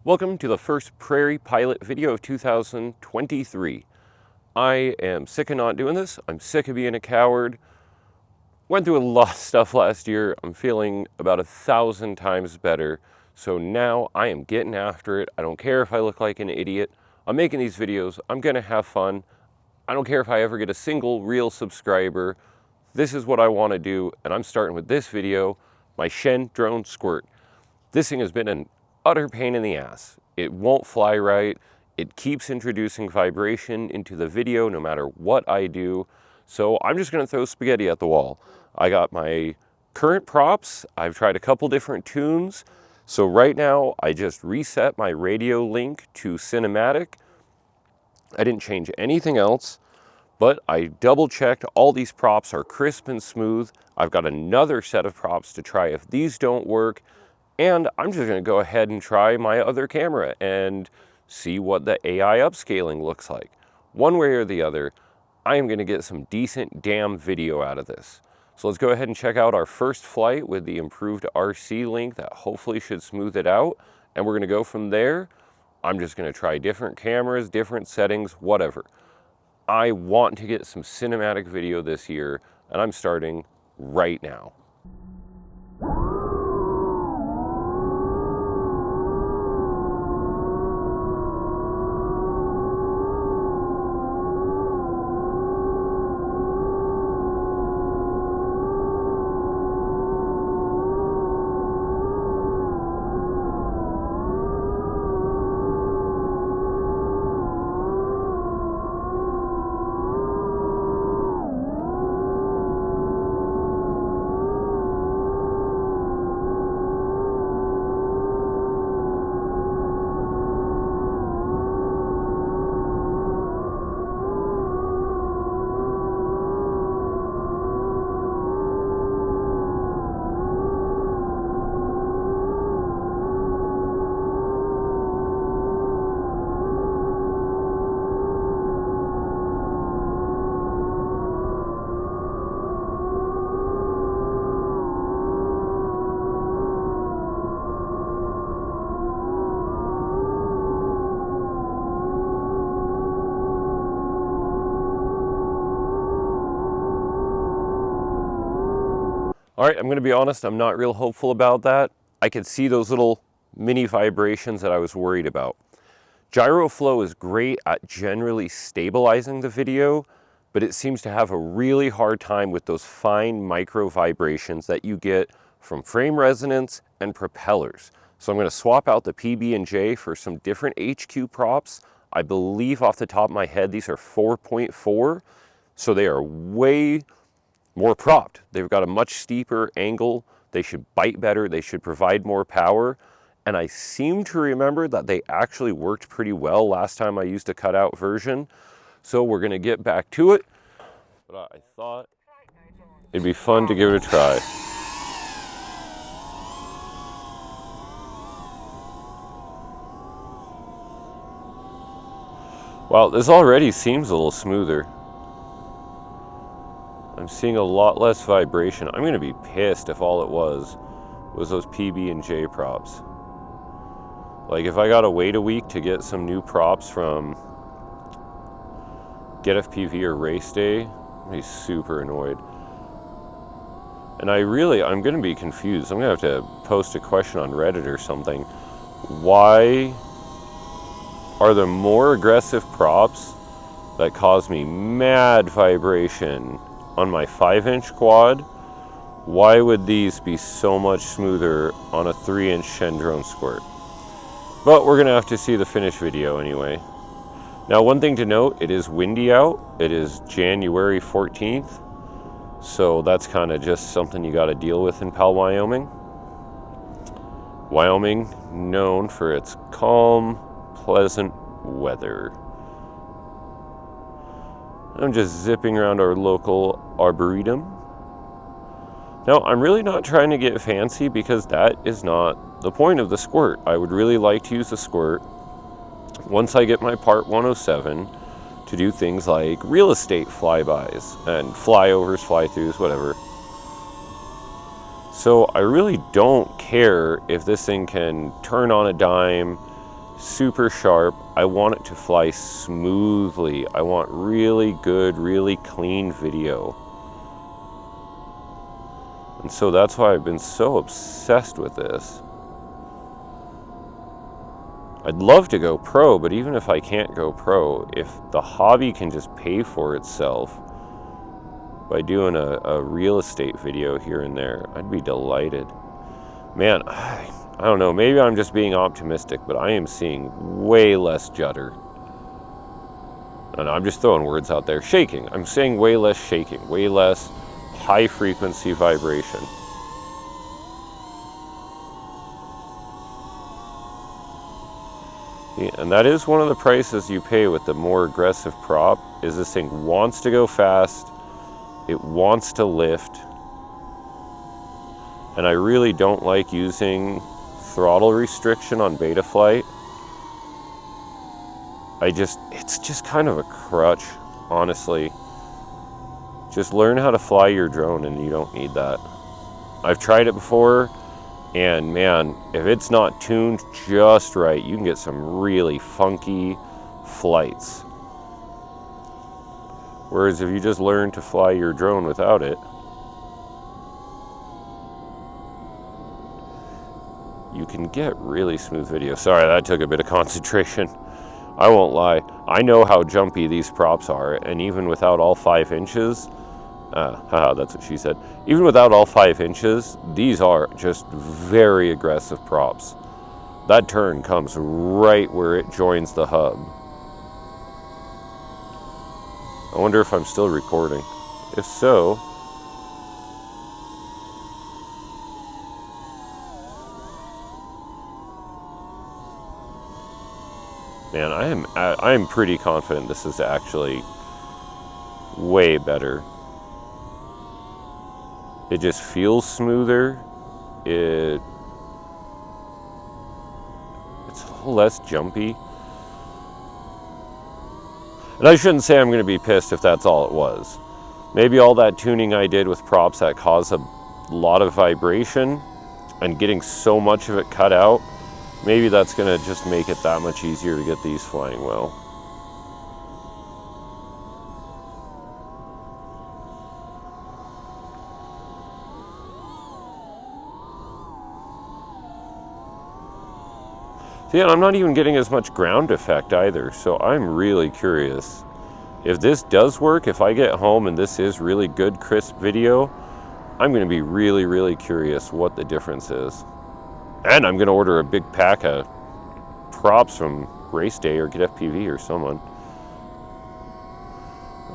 Welcome to the first Prairie Pilot video of 2023. I am sick of not doing this. I'm sick of being a coward. Went through a lot of stuff last year. I'm feeling about 1,000 times better. So now I am getting after it. I don't care if I look like an idiot. I'm making these videos. I'm gonna have fun. I don't care if I ever get a single real subscriber. This is what I want to do, and I'm starting with this video, my Shen drone Squirt. This thing has been an utter pain in the ass. It won't fly right. It keeps introducing vibration into the video no matter what I do. So I'm just gonna throw spaghetti at the wall. I got my current props. I've tried a couple different tunes. So right now I just reset my radio link to cinematic. I didn't change anything else, but I double checked all these props are crisp and smooth. I've got another set of props to try if these don't work. And I'm just gonna go ahead and try my other camera and see what the AI upscaling looks like. One way or the other, I am gonna get some decent damn video out of this. So let's go ahead and check out our first flight with the improved RC link that hopefully should smooth it out. And we're gonna go from there. I'm just gonna try different cameras, different settings, whatever. I want to get some cinematic video this year, and I'm starting right now. All right, I'm gonna be honest, I'm not real hopeful about that. I could see those little mini vibrations that I was worried about. GyroFlow is great at generally stabilizing the video, but it seems to have a really hard time with those fine micro vibrations that you get from frame resonance and propellers. So I'm gonna swap out the PB&J for some different HQ props. I believe off the top of my head, these are 4.4, so they are way more propped. They've got a much steeper angle. They should bite better. They should provide more power. And I seem to remember that they actually worked pretty well last time I used a cutout version. So we're gonna get back to it. But I thought it'd be fun to give it a try. Wow, this already seems a little smoother. I'm seeing a lot less vibration. I'm gonna be pissed if all it was those PB&J props. Like if I gotta wait a week to get some new props from Get FPV or Race Day, I'd be super annoyed. And I'm gonna be confused. I'm gonna have to post a question on Reddit or something. Why are there more aggressive props that cause me mad vibration on my 5-inch quad? Why would these be so much smoother on a 3-inch Shen drone Squirt? But we're gonna have to see the finished video anyway. Now, one thing to note, it is windy out. It is January 14th. So that's kind of just something you gotta deal with in Powell, Wyoming. Wyoming, known for its calm, pleasant weather. I'm just zipping around our local arboretum. Now, I'm really not trying to get fancy because that is not the point of the Squirt. I would really like to use the Squirt once I get my Part 107 to do things like real estate flybys and flyovers, fly-throughs, whatever. So I really don't care if this thing can turn on a dime, super sharp. I want it to fly smoothly. I want really good, really clean video. And so that's why I've been so obsessed with this. I'd love to go pro, but even if I can't go pro, if the hobby can just pay for itself by doing a real estate video here and there, I'd be delighted. Man, I don't know, maybe I'm just being optimistic, but I am seeing way less judder. I don't know, I'm just throwing words out there. Shaking, I'm saying way less shaking, way less high frequency vibration. Yeah, and that is one of the prices you pay with the more aggressive prop, is this thing wants to go fast, it wants to lift, and I really don't like using throttle restriction on Betaflight. It's just kind of a crutch, honestly. Just learn how to fly your drone and you don't need that. I've tried it before, and man, if it's not tuned just right, you can get some really funky flights. Whereas if you just learn to fly your drone without it, you can get really smooth video. Sorry, that took a bit of concentration. I won't lie. I know how jumpy these props are, and even without all 5 inches, that's what she said. Even without all 5 inches, these are just very aggressive props. That turn comes right where it joins the hub. I wonder if I'm still recording. If so, man, I am pretty confident this is actually way better. It just feels smoother. It's a little less jumpy. And I shouldn't say I'm going to be pissed if that's all it was. Maybe all that tuning I did with props that caused a lot of vibration and getting so much of it cut out, maybe that's going to just make it that much easier to get these flying well. See, and I'm not even getting as much ground effect either, so I'm really curious. If this does work, if I get home and this is really good, crisp video, I'm going to be really, really curious what the difference is. And I'm going to order a big pack of props from Race Day or Get FPV or someone.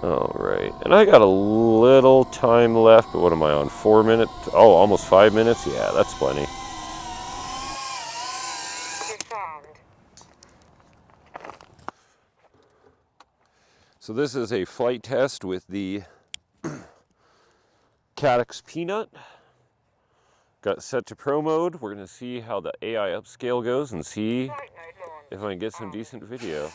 All right, and I got a little time left, but what am I on, 4 minutes? Oh, almost 5 minutes? Yeah, that's plenty. So this is a flight test with the Caddx Peanut. Got it set to pro mode. We're going to see how the AI upscale goes and see if I can get some decent video.